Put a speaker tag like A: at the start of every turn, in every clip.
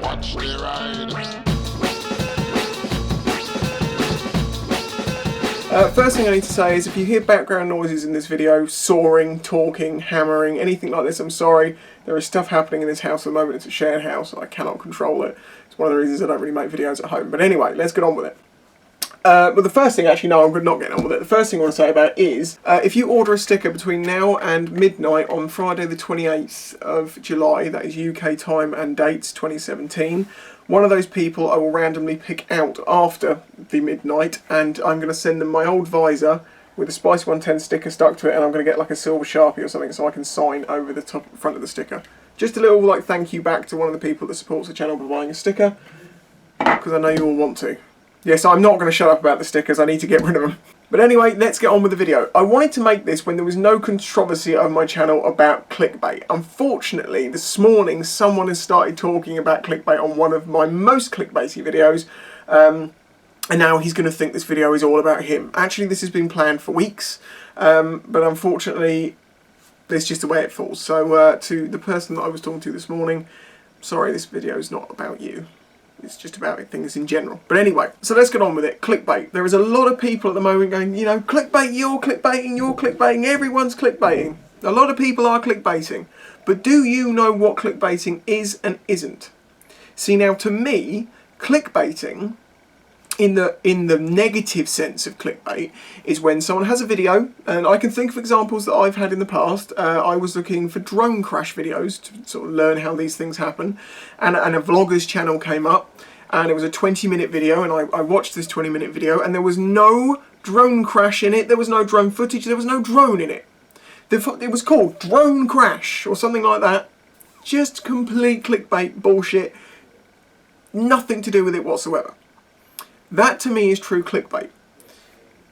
A: Watch the ride.
B: First thing I need to say is if you hear background noises in this video, sawing, talking, hammering, anything like this, I'm sorry. There is stuff happening in this house at the moment. It's a shared house and I cannot control it. It's one of the reasons I don't really make videos at home. But anyway, let's get on with it. But the first thing, actually, no, I'm not getting on with it. The first thing I want to say about it is, if you order a sticker between now and midnight on Friday the 28th of July, that is UK time and dates 2017, one of those people I will randomly pick out after the midnight, and I'm going to send them my old visor with a Spice 110 sticker stuck to it, and I'm going to get like a silver Sharpie or something so I can sign over the front of the sticker. Just a little like thank you back to one of the people that supports the channel by buying a sticker, because I know you all want to. Yes, I'm not going to shut up about the stickers, I need to get rid of them. But anyway, let's get on with the video. I wanted to make this when there was no controversy on my channel about clickbait. Unfortunately, this morning someone has started talking about clickbait on one of my most clickbaity videos, and now he's going to think this video is all about him. Actually, this has been planned for weeks, but unfortunately, it's just the way it falls. So to the person that I was talking to this morning, sorry, this video is not about you. It's just about things in general. But anyway, so let's get on with it. Clickbait. There is a lot of people at the moment going, you know, clickbait, you're clickbaiting, everyone's clickbaiting. A lot of people are clickbaiting. But do you know what clickbaiting is and isn't? See, now to me, clickbaiting, in the negative sense of clickbait, is when someone has a video, and I can think of examples that I've had in the past. I was looking for drone crash videos to sort of learn how these things happen, and a vlogger's channel came up, and it was a 20-minute video, and I watched this 20-minute video, and there was no drone crash in it, there was no drone footage, there was no drone in it. It was called Drone Crash, or something like that. Just complete clickbait bullshit, nothing to do with it whatsoever. That to me is true clickbait.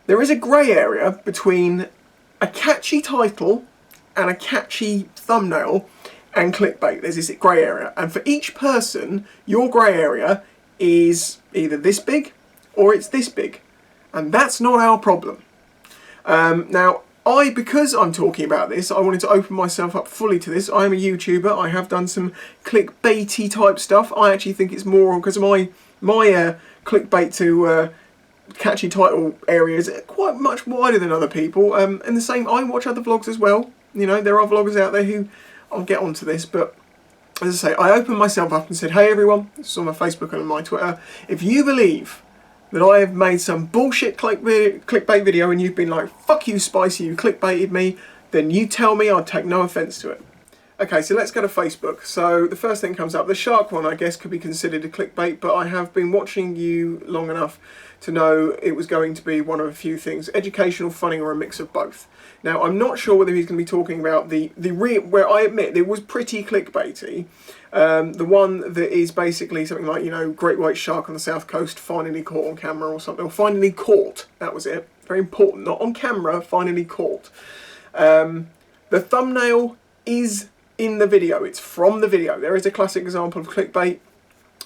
B: There is a grey area between a catchy title and a catchy thumbnail and clickbait. There's this grey area, and for each person, your grey area is either this big or it's this big, and that's not our problem. Now, because I'm talking about this, I wanted to open myself up fully to this. I am a YouTuber. I have done some clickbaity type stuff. I actually think it's more because of my clickbait to catchy title areas quite much wider than other people. And the same, I watch other vlogs as well. You know, there are vloggers out there who, I'll get onto this, but as I say, I opened myself up and said, hey everyone, this is on my Facebook and on my Twitter, if you believe that I have made some bullshit clickbait video and you've been like, fuck you Spicy, you clickbaited me, then you tell me, I'll take no offence to it. Okay, so let's go to Facebook. So the first thing comes up, the shark one I guess could be considered a clickbait, but I have been watching you long enough to know it was going to be one of a few things, educational, funny, or a mix of both. Now I'm not sure whether he's going to be talking about where I admit it was pretty clickbaity, the one that is basically something like, you know, great white shark on the south coast finally caught on camera or something, or finally caught, that was it, very important, not on camera, finally caught. The thumbnail is in the video, it's from the video. There is a classic example of clickbait.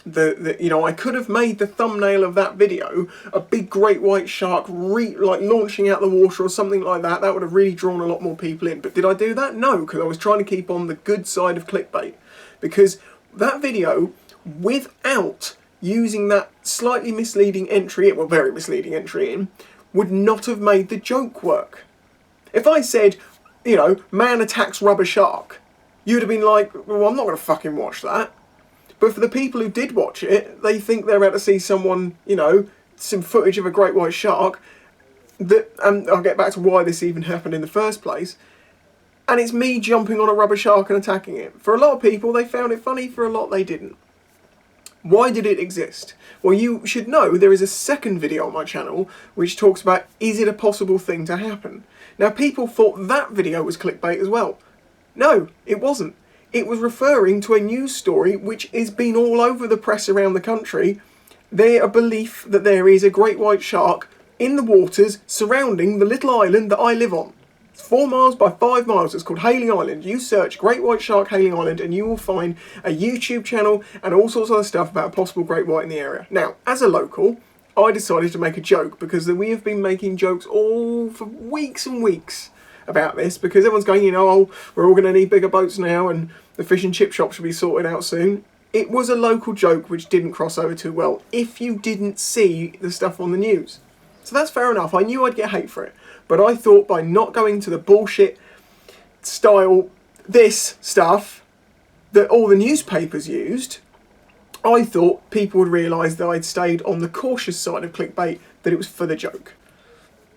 B: You know, I could have made the thumbnail of that video a big great white shark like launching out the water or something like that. That would have really drawn a lot more people in. But did I do that? No, because I was trying to keep on the good side of clickbait. Because that video, without using that slightly misleading entry, well, very misleading entry in, would not have made the joke work. If I said, you know, man attacks rubber shark, you'd have been like, well, I'm not going to fucking watch that. But for the people who did watch it, they think they're about to see someone, you know, some footage of a great white shark. And I'll get back to why this even happened in the first place. And it's me jumping on a rubber shark and attacking it. For a lot of people, they found it funny. For a lot, they didn't. Why did it exist? Well, you should know there is a second video on my channel which talks about, is it a possible thing to happen? Now, people thought that video was clickbait as well. No, it wasn't. It was referring to a news story which has been all over the press around the country. There's a belief that there is a great white shark in the waters surrounding the little island that I live on. It's 4 miles by 5 miles. It's called Hailing Island. You search Great White Shark Hailing Island and you will find a YouTube channel and all sorts of other stuff about a possible great white in the area. Now, as a local, I decided to make a joke because we have been making jokes all for weeks and weeks about this, because everyone's going, you know, oh, we're all going to need bigger boats now and the fish and chip shop should be sorted out soon. It was a local joke which didn't cross over too well if you didn't see the stuff on the news. So that's fair enough. I knew I'd get hate for it. But I thought by not going to the bullshit style, this stuff that all the newspapers used, I thought people would realise that I'd stayed on the cautious side of clickbait, that it was for the joke.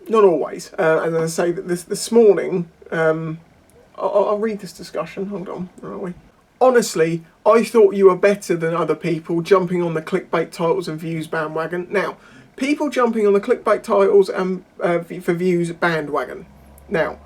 B: Not always. And I say that this morning, I'll read this discussion. Hold on, where are we? Honestly, I thought you were better than other people jumping on the clickbait titles and views bandwagon. Now, people jumping on the clickbait titles and for views bandwagon. Now,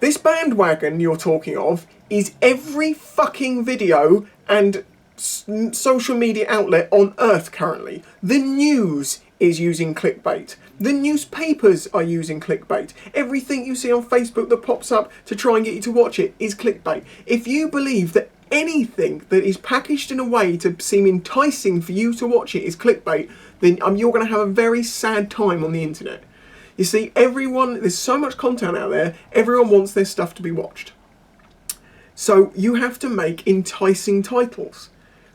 B: this bandwagon you're talking of is every fucking video and social media outlet on earth currently. The news is using clickbait. The newspapers are using clickbait. Everything you see on Facebook that pops up to try and get you to watch it is clickbait. If you believe that anything that is packaged in a way to seem enticing for you to watch it is clickbait, then you're going to have a very sad time on the internet. You see, there's so much content out there, everyone wants their stuff to be watched. So you have to make enticing titles.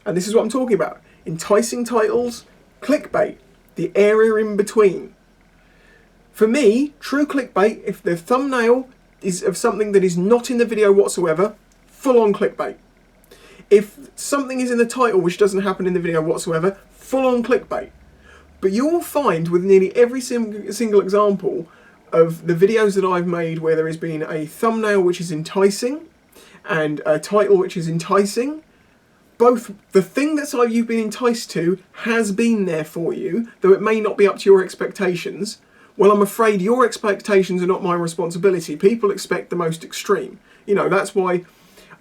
B: And this is what I'm talking about. Enticing titles, clickbait, the area in between. For me, true clickbait, if the thumbnail is of something that is not in the video whatsoever, full on clickbait. If something is in the title which doesn't happen in the video whatsoever, full on clickbait. But you will find with nearly every single example of the videos that I've made where there has been a thumbnail which is enticing and a title which is enticing, both the thing that you've been enticed to has been there for you, though it may not be up to your expectations. Well, I'm afraid your expectations are not my responsibility. People expect the most extreme. You know, that's why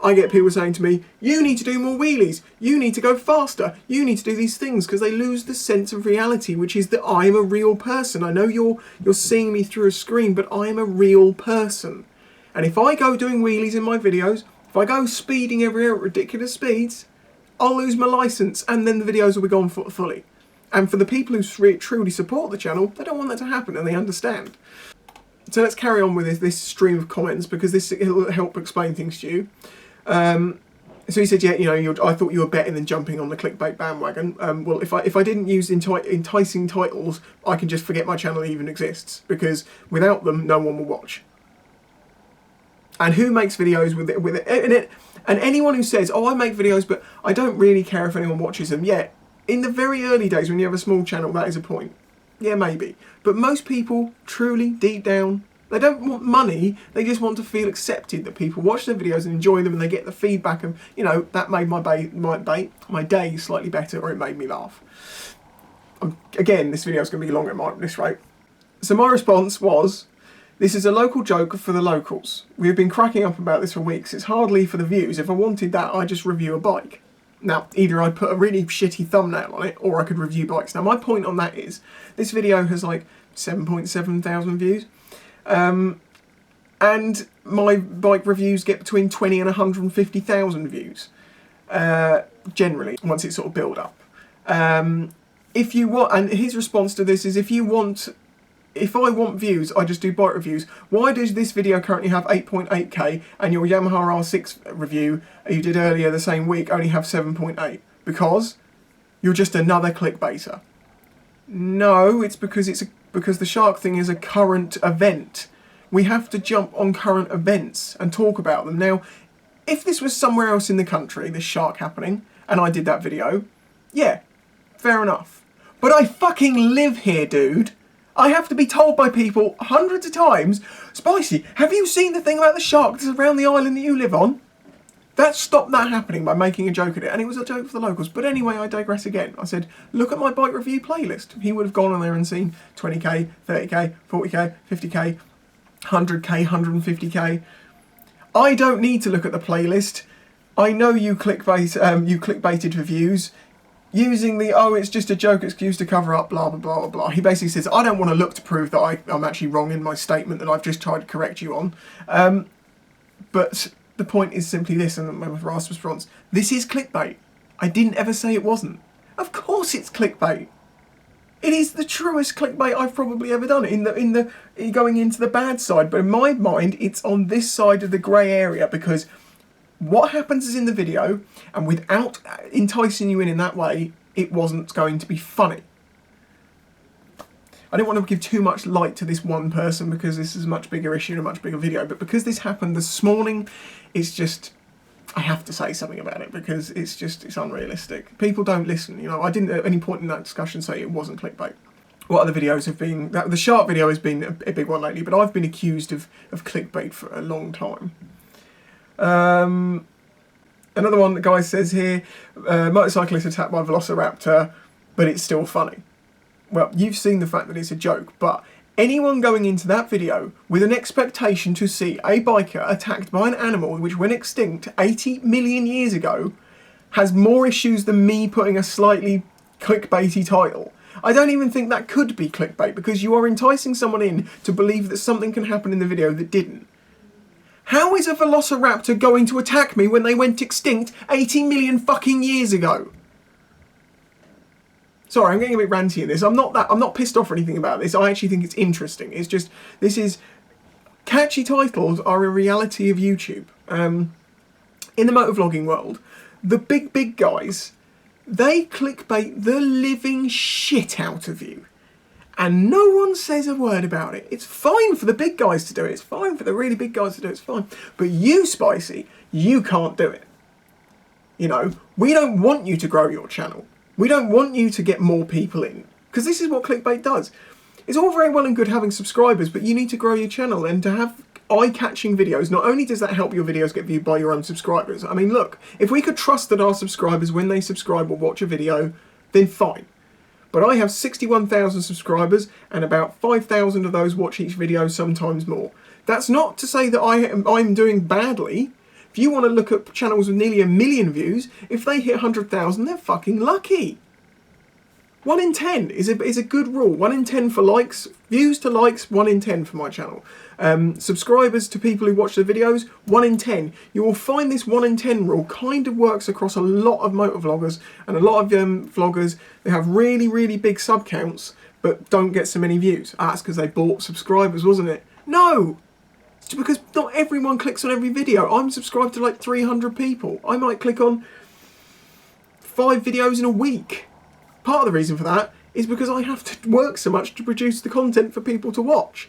B: I get people saying to me, you need to do more wheelies, you need to go faster, you need to do these things, because they lose the sense of reality, which is that I'm a real person. I know you're seeing me through a screen, but I'm a real person. And if I go doing wheelies in my videos, if I go speeding everywhere at ridiculous speeds, I'll lose my license and then the videos will be gone fully. And for the people who truly support the channel, they don't want that to happen and they understand. So let's carry on with this stream of comments, because this will help explain things to you. So he said, yeah, you know, I thought you were better than jumping on the clickbait bandwagon. Well, if I didn't use enticing titles, I can just forget my channel even exists, because without them, no one will watch. And who makes videos with it? And anyone who says, oh, I make videos, but I don't really care if anyone watches them. Yeah, in the very early days when you have a small channel, that is a point. Yeah, maybe. But most people, truly, deep down, they don't want money, they just want to feel accepted, that people watch their videos and enjoy them and they get the feedback of, you know, that made my day slightly better, or it made me laugh. Again, this video is going to be longer at this rate. So my response was, this is a local joke for the locals. We've been cracking up about this for weeks. It's hardly for the views. If I wanted that, I'd just review a bike. Now, either I'd put a really shitty thumbnail on it, or I could review bikes. Now, my point on that is, this video has like 7.7 thousand views. And my bike reviews get between 20 and 150,000 views, generally, once it's sort of build up. If you want, and his response to this is, if I want views, I just do bike reviews. Why does this video currently have 8.8k and your Yamaha R6 review you did earlier the same week only have 7.8? Because you're just another clickbaiter. No, it's because the shark thing is a current event. We have to jump on current events and talk about them. Now, if this was somewhere else in the country, this shark happening, and I did that video, yeah, fair enough. But I fucking live here, dude. I have to be told by people hundreds of times, Spicy, have you seen the thing about the shark that's around the island that you live on? That stopped that happening by making a joke at it, and it was a joke for the locals. But anyway, I digress again. I said, look at my bike review playlist. He would have gone on there and seen 20k, 30k, 40k, 50k, 100k, 150k. I don't need to look at the playlist. I know you clickbaited for views. Using the, oh, it's just a joke excuse to cover up, blah, blah, blah, blah, blah. He basically says, I don't want to look to prove that I'm actually wrong in my statement that I've just tried to correct you on. But the point is simply this, and my last response, this is clickbait. I didn't ever say it wasn't. Of course it's clickbait. It is the truest clickbait I've probably ever done, in the going into the bad side. But in my mind, it's on this side of the grey area, because what happens is in the video, and without enticing you in that way, it wasn't going to be funny. I don't want to give too much light to this one person because this is a much bigger issue and a much bigger video, but because this happened this morning, it's just, I have to say something about it because it's unrealistic. People don't listen, you know. I didn't at any point in that discussion say it wasn't clickbait. What other videos have been, the shark video has been a big one lately, but I've been accused of clickbait for a long time. Another one the guy says here, motorcyclist attacked by Velociraptor, but it's still funny. Well, you've seen the fact that it's a joke, but anyone going into that video with an expectation to see a biker attacked by an animal which went extinct 80 million years ago has more issues than me putting a slightly clickbaity title. I don't even think that could be clickbait because you are enticing someone in to believe that something can happen in the video that didn't. How is a Velociraptor going to attack me when they went extinct 80 million fucking years ago? Sorry, I'm getting a bit ranty in this. I'm not pissed off or anything about this. I actually think it's interesting. It's just, catchy titles are a reality of YouTube. In the motovlogging world, the big guys, they clickbait the living shit out of you. And no one says a word about it. It's fine for the big guys to do it. It's fine for the really big guys to do it. It's fine. But you, Spicy, you can't do it. You know, we don't want you to grow your channel. We don't want you to get more people in, because this is what clickbait does. It's all very well and good having subscribers, but you need to grow your channel, and to have eye-catching videos, not only does that help your videos get viewed by your own subscribers. I mean, look, if we could trust that our subscribers, when they subscribe, will watch a video, then fine. But I have 61,000 subscribers, and about 5,000 of those watch each video, sometimes more. That's not to say that I'm doing badly. If you want to look at channels with nearly 1 million views, if they hit 100,000, they're fucking lucky. 1 in 10 is a good rule. 1 in 10 for likes, views to likes, 1 in 10 for my channel. Subscribers to people who watch the videos, 1 in 10. You will find this 1 in 10 rule kind of works across a lot of motovloggers and a lot of vloggers. They have really, really big sub counts, but don't get so many views. That's because they bought subscribers, wasn't it? No! It's because not everyone clicks on every video. I'm subscribed to like 300 people. I might click on 5 videos in a week. Part of the reason for that is because I have to work so much to produce the content for people to watch.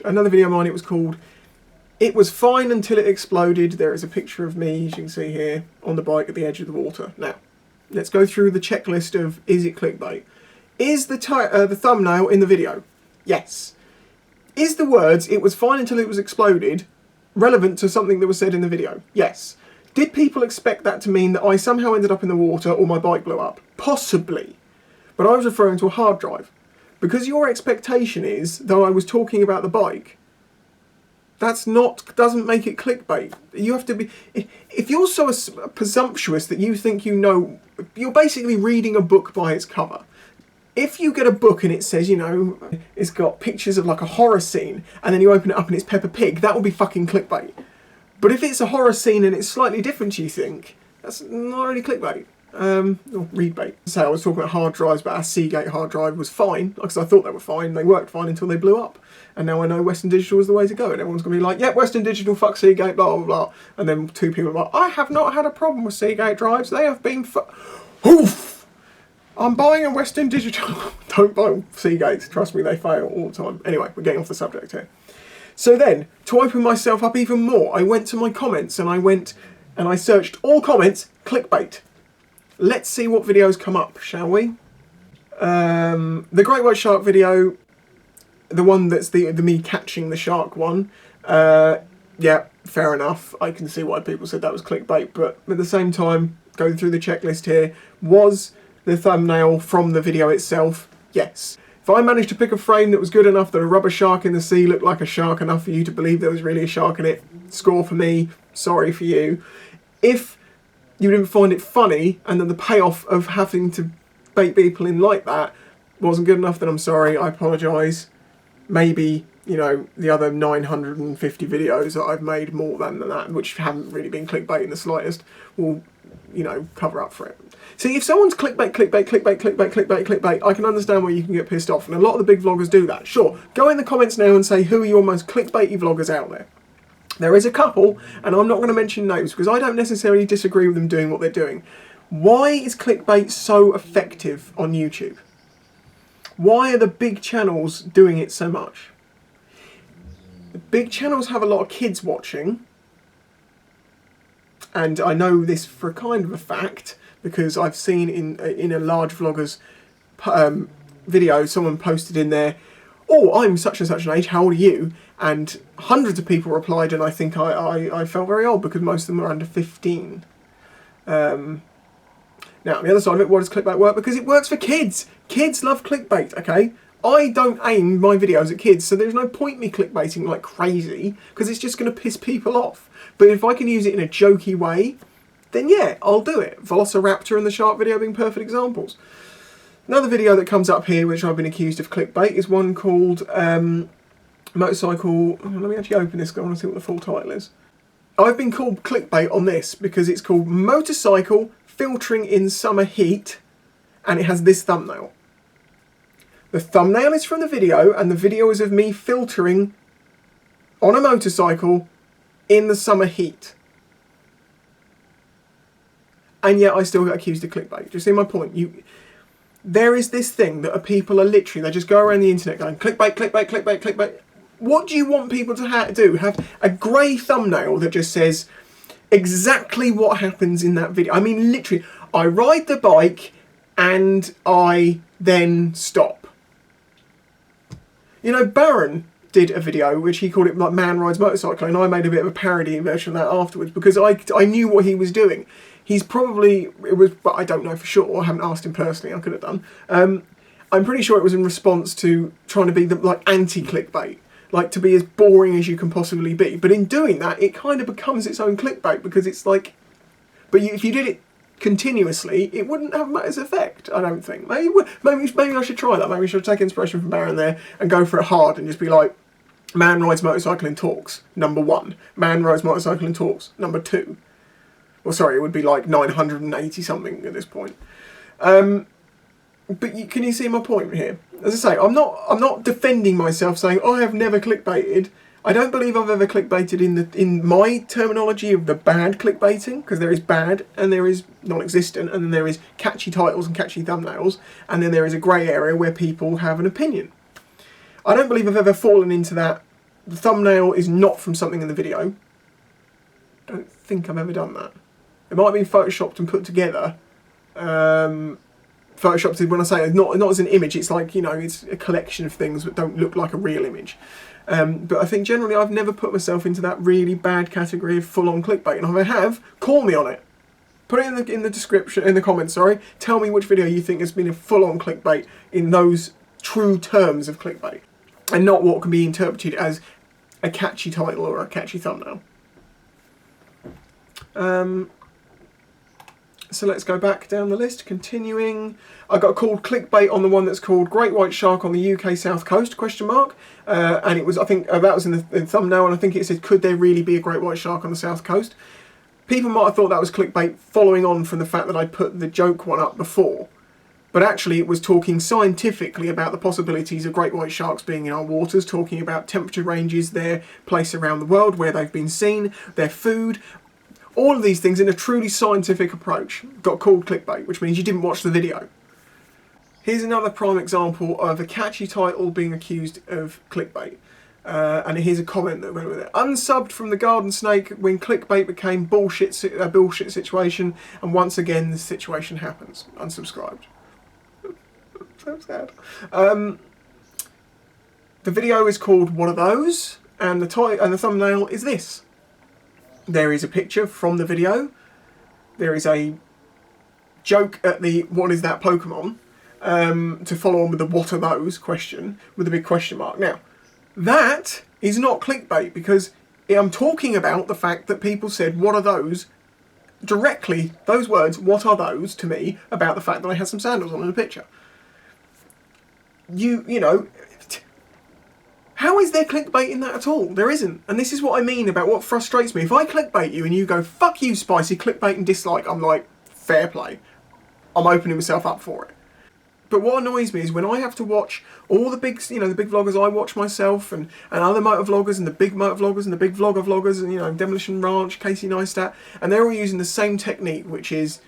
B: Another video of mine, it was called "It Was Fine Until It Exploded." There is a picture of me, as you can see here, on the bike at the edge of the water. Now, let's go through the checklist of, is it clickbait? Is the thumbnail in the video? Yes. Is the words, "It was fine until it was exploded," relevant to something that was said in the video? Yes. Did people expect that to mean that I somehow ended up in the water or my bike blew up? Possibly. But I was referring to a hard drive. Because your expectation is that I was talking about the bike, doesn't make it clickbait. You have to be, if you're so presumptuous that you think you know, you're basically reading a book by its cover. If you get a book and it says, you know, it's got pictures of like a horror scene, and then you open it up and it's Peppa Pig, that will be fucking clickbait. But if it's a horror scene and it's slightly different, you think, that's not really clickbait. Or read bait. So I was talking about hard drives, but our Seagate hard drive was fine, because I thought they were fine. They worked fine until they blew up. And now I know Western Digital is the way to go. And everyone's going to be like, yep, Western Digital, fuck Seagate, blah, blah, blah. And then 2 people are like, I have not had a problem with Seagate drives. They have been Oof! I'm buying a Western Digital. Don't buy Seagates. Trust me, they fail all the time. Anyway, we're getting off the subject here. So then, to open myself up even more, I went to my comments and I searched all comments, clickbait. Let's see what videos come up, shall we? The Great White Shark video, the one that's the me catching the shark one, yeah, fair enough. I can see why people said that was clickbait, but at the same time, going through the checklist here, was the thumbnail from the video itself? Yes. If I managed to pick a frame that was good enough that a rubber shark in the sea looked like a shark enough for you to believe there was really a shark in it, score for me, sorry for you. If you didn't find it funny and then the payoff of having to bait people in like that wasn't good enough, then I'm sorry, I apologise. Maybe, you know, the other 950 videos that I've made more than that, which haven't really been clickbait in the slightest, will, you know, cover up for it. See, if someone's clickbait, I can understand where you can get pissed off, and a lot of the big vloggers do that. Sure, go in the comments now and say who are your most clickbaity vloggers out there. There is a couple, and I'm not going to mention names because I don't necessarily disagree with them doing what they're doing. Why is clickbait so effective on YouTube? Why are the big channels doing it so much? The big channels have a lot of kids watching, and I know this for a kind of a fact because I've seen in a large vlogger's video someone posted in there, "Oh, I'm such and such an age, how old are you?" And hundreds of people replied, and I think I felt very old because most of them are under 15. Now, on the other side of it, why does clickbait work? Because it works for kids. Kids love clickbait, okay? I don't aim my videos at kids, so there's no point me clickbaiting like crazy, because it's just going to piss people off. But if I can use it in a jokey way, then yeah, I'll do it. Velociraptor and the shark video being perfect examples. Another video that comes up here, which I've been accused of clickbait, is one called Motorcycle... Let me actually open this, because I want to see what the full title is. I've been called clickbait on this because it's called Motorcycle Filtering in Summer Heat, and it has this thumbnail. The thumbnail is from the video, and the video is of me filtering on a motorcycle in the summer heat. And yet I still get accused of clickbait. Do you see my point? There is this thing that people are literally, they just go around the internet going, clickbait, clickbait, clickbait, clickbait. What do you want people to do? Have a grey thumbnail that just says exactly what happens in that video. I mean, literally, I ride the bike and I then stop. You know, Baron did a video which he called it like Man Rides Motorcycle, and I made a bit of a parody version of that afterwards because I knew what he was doing. He's probably, but I don't know for sure, I haven't asked him personally, I could have done. I'm pretty sure it was in response to trying to be like anti-clickbait, like to be as boring as you can possibly be. But in doing that, it kind of becomes its own clickbait because it's like, but if you did it continuously, it wouldn't have as effect, I don't think. Maybe I should try that. Maybe I should take inspiration from Baron there and go for it hard and just be like, Man rides motorcycle and talks, #1. Man rides motorcycle and talks, #2. Well, sorry, it would be like 980 something at this point. But can you see my point here? As I say, I'm not defending myself saying, oh, I have never clickbaited. I don't believe I've ever clickbaited in my terminology of the bad clickbaiting, because there is bad and there is non-existent, and then there is catchy titles and catchy thumbnails, and then there is a grey area where people have an opinion. I don't believe I've ever fallen into that. The thumbnail is not from something in the video. I don't think I've ever done that. It might have been photoshopped and put together. Photoshopped is when I say not as an image, it's like, you know, it's a collection of things that don't look like a real image. But I think generally I've never put myself into that really bad category of full-on clickbait. And if I have, call me on it. Put it in the description, in the comments, sorry. Tell me which video you think has been a full-on clickbait in those true terms of clickbait, and not what can be interpreted as a catchy title or a catchy thumbnail. So let's go back down the list, continuing. I got called clickbait on the one that's called Great White Shark on the UK South Coast, ? And it was, I think, that was in the thumbnail, and I think it said, could there really be a Great White Shark on the South Coast? People might have thought that was clickbait following on from the fact that I'd put the joke one up before. But actually it was talking scientifically about the possibilities of great white sharks being in our waters, talking about temperature ranges, their place around the world, where they've been seen, their food, all of these things in a truly scientific approach. Got called clickbait, which means you didn't watch the video. Here's another prime example of a catchy title being accused of clickbait. And here's a comment that went with it. Unsubbed from the garden snake when clickbait became a bullshit situation, and once again the situation happens. Unsubscribed. So sad. The video is called What Are Those? And the thumbnail is this. There is a picture from the video. There is a joke at the what is that Pokemon to follow on with the what are those question with a big question mark. Now, that is not clickbait because I'm talking about the fact that people said what are those directly, those words, what are those, to me about the fact that I had some sandals on in the picture. You know, how is there clickbait in that at all? There isn't. And this is what I mean about what frustrates me. If I clickbait you and you go, fuck you, spicy, clickbait and dislike, I'm like, fair play. I'm opening myself up for it. But what annoys me is when I have to watch all the big, the big vloggers I watch myself, and other motor vloggers, and the big motor vloggers, and the big vlogger vloggers, and Demolition Ranch, Casey Neistat, and they're all using the same technique, which is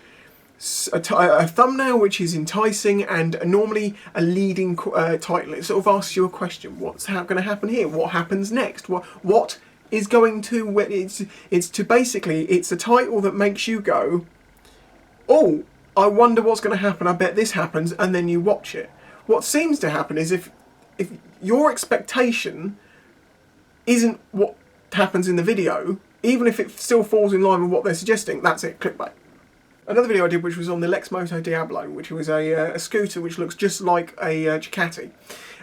B: a thumbnail which is enticing and normally a leading title. It sort of asks you a question: what's going to happen here? What happens next? What is going to? It's a title that makes you go, oh, I wonder what's going to happen. I bet this happens, and then you watch it. What seems to happen is if your expectation isn't what happens in the video, even if it still falls in line with what they're suggesting, that's it, clickbait. Another video I did, which was on the Lexmoto Diablo, which was a scooter which looks just like a Ducati,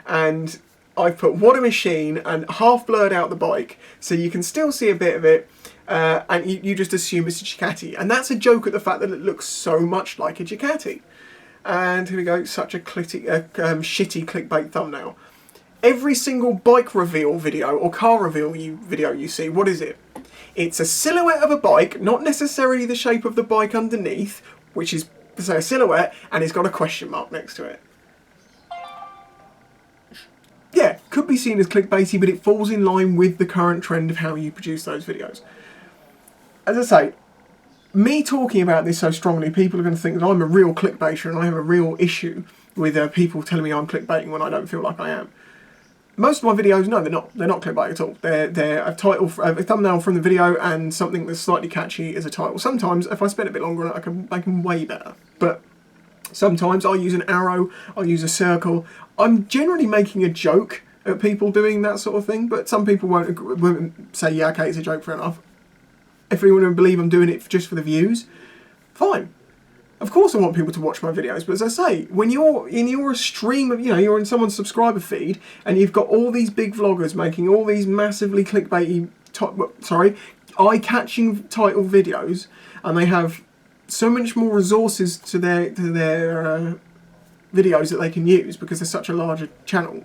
B: and I've put what a machine and half blurred out the bike, so you can still see a bit of it. And you just assume it's a Ducati. And that's a joke at the fact that it looks so much like a Ducati. And here we go, such a shitty clickbait thumbnail. Every single bike reveal video or car reveal video you see, what is it? It's a silhouette of a bike, not necessarily the shape of the bike underneath, which is, say, a silhouette, and it's got a question mark next to it. Yeah, could be seen as clickbaity, but it falls in line with the current trend of how you produce those videos. As I say, me talking about this so strongly, people are going to think that I'm a real clickbaiter and I have a real issue with people telling me I'm clickbaiting when I don't feel like I am. Most of my videos, no, they're not. They're not clickbait at all. They're a title, a thumbnail from the video, and something that's slightly catchy as a title. Sometimes, if I spend a bit longer on it, I can make them way better. But sometimes I'll use an arrow, I'll use a circle. I'm generally making a joke at people doing that sort of thing, but some people won't say, yeah, okay, it's a joke, fair enough. If you want to believe I'm doing it just for the views, fine. Of course I want people to watch my videos, but as I say, when you're in your stream of, you're in someone's subscriber feed, and you've got all these big vloggers making all these massively clickbaity, eye-catching title videos, and they have so much more resources to their videos that they can use because they're such a larger channel.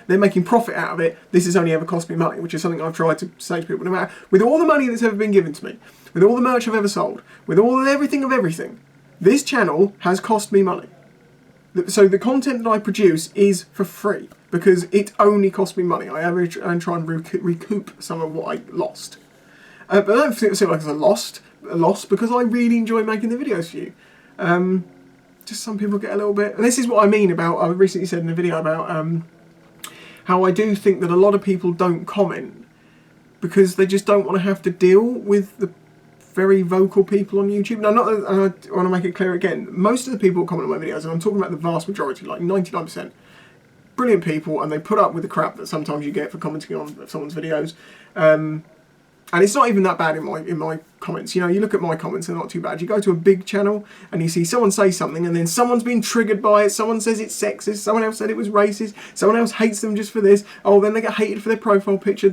B: They're making profit out of it. This has only ever cost me money, which is something I've tried to say to people. No matter, with all the money that's ever been given to me, with all the merch I've ever sold, with everything of everything, this channel has cost me money. So the content that I produce is for free because it only cost me money. I average and try and recoup some of what I lost. But I don't feel like it's a loss because I really enjoy making the videos for you. Just some people get a little bit, and this is what I mean about, I recently said in a video about how I do think that a lot of people don't comment because they just don't want to have to deal with the very vocal people on YouTube. Now, I want to make it clear again, most of the people who comment on my videos, and I'm talking about the vast majority, like 99%, brilliant people, and they put up with the crap that sometimes you get for commenting on someone's videos. And it's not even that bad in my comments. You look at my comments, they're not too bad. You go to a big channel and you see someone say something and then someone's been triggered by it, someone says it's sexist, someone else said it was racist, someone else hates them just for this, oh, then they get hated for their profile picture.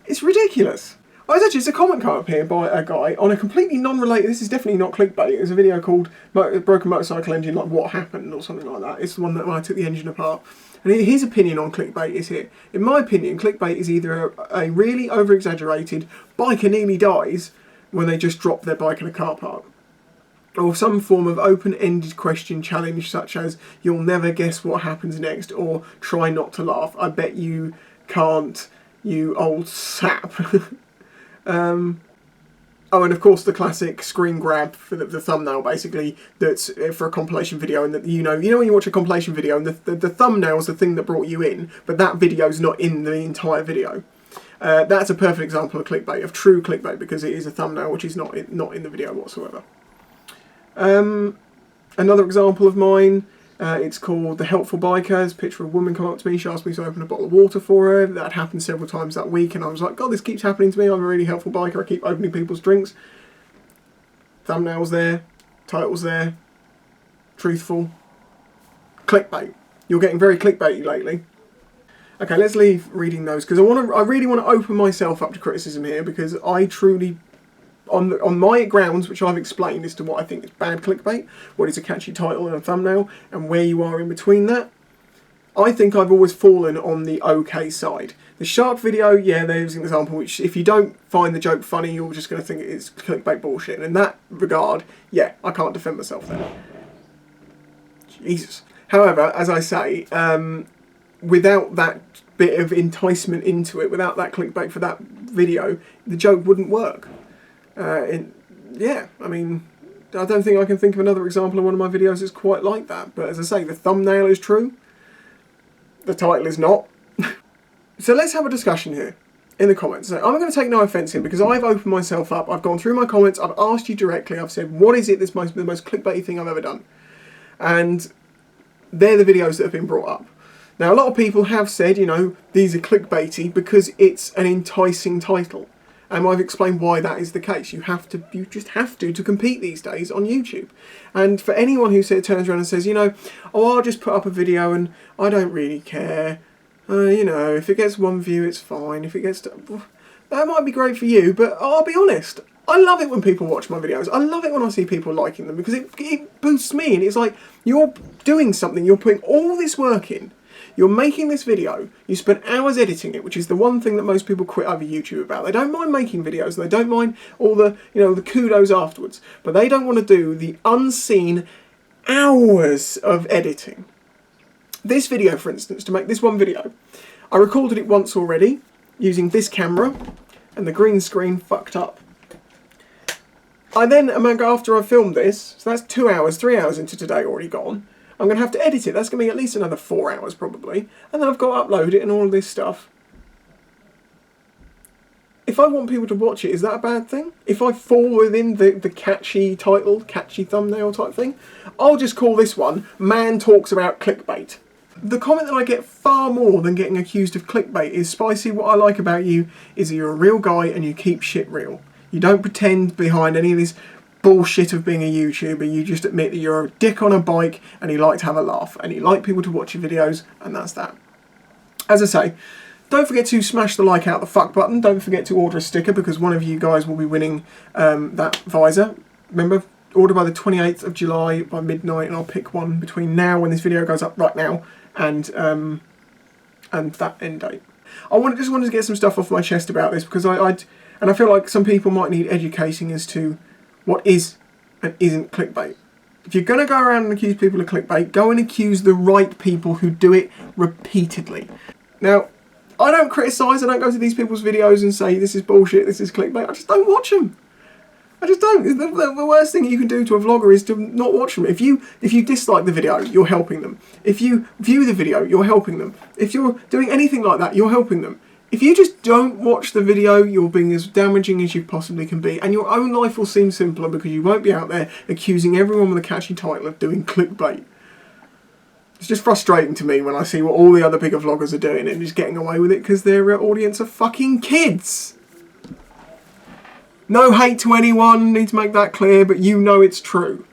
B: It's ridiculous. It's a comment come up here by a guy on a completely non-related, this is definitely not clickbait, it's a video called Broken Motorcycle Engine, like What Happened or something like that. It's the one that when I took the engine apart. And his opinion on clickbait is here. In my opinion, clickbait is either a really over-exaggerated biker nearly dies when they just drop their bike in a car park, or some form of open-ended question challenge such as you'll never guess what happens next, or try not to laugh, I bet you can't, you old sap. Oh, and of course the classic screen grab for the thumbnail, basically, that's for a compilation video, and that when you watch a compilation video and the thumbnail's the thing that brought you in, but that video's not in the entire video. That's a perfect example of clickbait, of true clickbait, because it is a thumbnail which is not in the video whatsoever. Another example of mine, it's called The Helpful Biker. There's a picture of a woman come up to me, she asked me to open a bottle of water for her. That happened several times that week, and I was like, God, this keeps happening to me, I'm a really helpful biker, I keep opening people's drinks. Thumbnails there, titles there, truthful. Clickbait. You're getting very clickbaity lately. Okay, let's leave reading those, because I really want to open myself up to criticism here, because I truly, on my grounds, which I've explained as to what I think is bad clickbait, what is a catchy title and a thumbnail, and where you are in between that, I think I've always fallen on the okay side. The shark video, yeah, there's an example which, if you don't find the joke funny, you're just going to think it's clickbait bullshit. And in that regard, yeah, I can't defend myself there. Jesus. However, as I say, without that bit of enticement into it, without that clickbait for that video, the joke wouldn't work. Yeah, I mean, I don't think I can think of another example of one of my videos that's quite like that. But as I say, the thumbnail is true. The title is not. So let's have a discussion here in the comments. So I'm going to take no offence here because I've opened myself up. I've gone through my comments. I've asked you directly. I've said, what is it that's the most clickbaity thing I've ever done? And they're the videos that have been brought up. Now, a lot of people have said, you know, these are clickbaity because it's an enticing title. And I've explained why that is the case. You just have to compete these days on YouTube. And for anyone who turns around and says, you know, oh, I'll just put up a video and I don't really care. You know, if it gets 1 view, it's fine. If it gets that might be great for you, but I'll be honest. I love it when people watch my videos. I love it when I see people liking them because it boosts me. And it's like, you're doing something. You're putting all this work in. You're making this video, you spent hours editing it, which is the one thing that most people quit over YouTube about. They don't mind making videos, and they don't mind all the, you know, the kudos afterwards, but they don't want to do the unseen hours of editing. This video, for instance, to make this one video, I recorded it once already, using this camera, and the green screen fucked up. I then, after I filmed this, so that's 2 hours, 3 hours into today already gone, I'm going to have to edit it. That's going to be at least another 4 hours probably. And then I've got to upload it and all of this stuff. If I want people to watch it, is that a bad thing? If I fall within the catchy title, catchy thumbnail type thing, I'll just call this one, Man Talks About Clickbait. The comment that I get far more than getting accused of clickbait is, Spicy, what I like about you is that you're a real guy and you keep shit real. You don't pretend behind any of this bullshit of being a YouTuber. You just admit that you're a dick on a bike and you like to have a laugh and you like people to watch your videos, and that's that. As I say, don't forget to smash the like out the fuck button. Don't forget to order a sticker because one of you guys will be winning that visor. Remember, order by the 28th of July by midnight, and I'll pick one between now, when this video goes up right now, and that end date. Just wanted to get some stuff off my chest about this because I feel like some people might need educating as to what is and isn't clickbait. If you're going to go around and accuse people of clickbait, go and accuse the right people who do it repeatedly. Now, I don't criticise, I don't go to these people's videos and say this is bullshit, this is clickbait. I just don't watch them. I just don't. The worst thing you can do to a vlogger is to not watch them. If you dislike the video, you're helping them. If you view the video, you're helping them. If you're doing anything like that, you're helping them. If you just don't watch the video, you're being as damaging as you possibly can be, and your own life will seem simpler because you won't be out there accusing everyone with a catchy title of doing clickbait. It's just frustrating to me when I see what all the other bigger vloggers are doing and just getting away with it because their audience are fucking kids. No hate to anyone, need to make that clear, but you know it's true.